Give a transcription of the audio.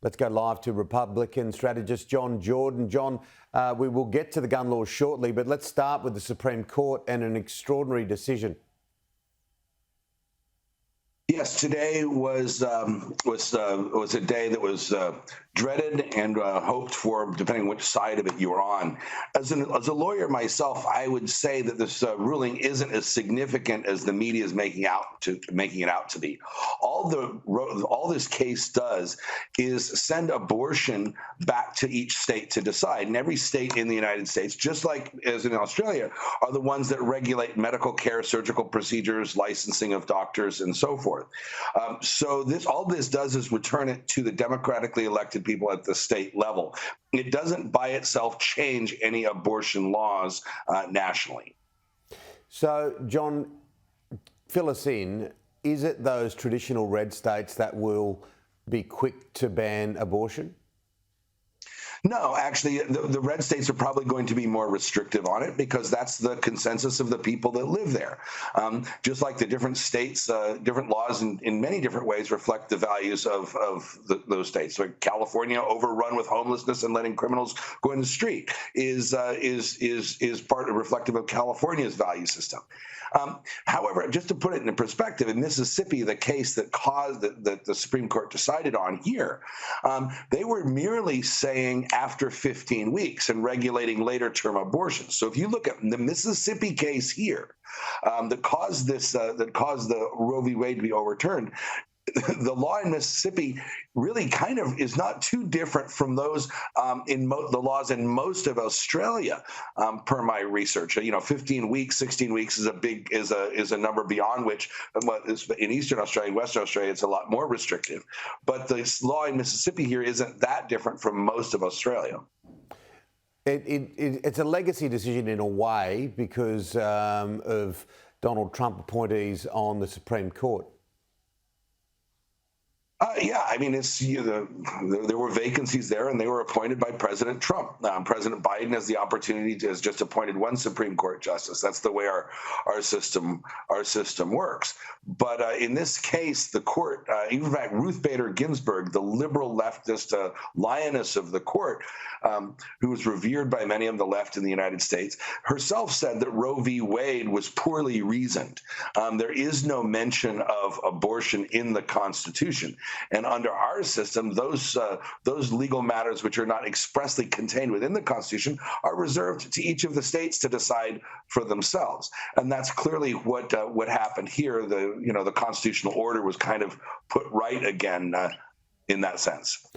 Let's go live to Republican strategist John Jordan. John, we will get to the gun laws shortly, but let's start with the Supreme Court and an extraordinary decision. Yes, today was a day that was dreaded and hoped for, depending which side of it you were on. As a lawyer myself, I would say that this ruling isn't as significant as the media is making it out to be. All this case does is send abortion back to each state to decide, and every state in the United States, just like as in Australia, are the ones that regulate medical care, surgical procedures, licensing of doctors, and so forth. So all this does is return it to the democratically elected people at the state level. It doesn't by itself change any abortion laws nationally. So, John, fill us in. Is it those traditional red states that will be quick to ban abortion? No, actually, the red states are probably going to be more restrictive on it because that's the consensus of the people that live there. Just like the different states, different laws in many different ways reflect the values of those states. So California, overrun with homelessness and letting criminals go in the street, is part of reflective of California's value system. However, just to put it in perspective, in Mississippi, the case that the Supreme Court decided on here, they were merely saying after 15 weeks and regulating later term abortions. So if you look at the Mississippi case here, that caused the Roe v. Wade to be overturned, the law in Mississippi really kind of is not too different from those the laws in most of Australia, per my research. 15 weeks, 16 weeks is a number beyond which, in Eastern Australia, Western Australia, it's a lot more restrictive. But the law in Mississippi here isn't that different from most of Australia. It's a legacy decision in a way because of Donald Trump appointees on the Supreme Court. Yeah, I mean, there were vacancies there, and they were appointed by President Trump. President Biden has just appointed one Supreme Court justice. That's the way our system works. But in this case, the court, in fact, Ruth Bader Ginsburg, the liberal leftist lioness of the court, who was revered by many on the left in the United States, herself said that Roe v. Wade was poorly reasoned. There is no mention of abortion in the Constitution. And under our system, those legal matters which are not expressly contained within the Constitution are reserved to each of the states to decide for themselves. And that's clearly what happened here. The constitutional order was kind of put right again in that sense.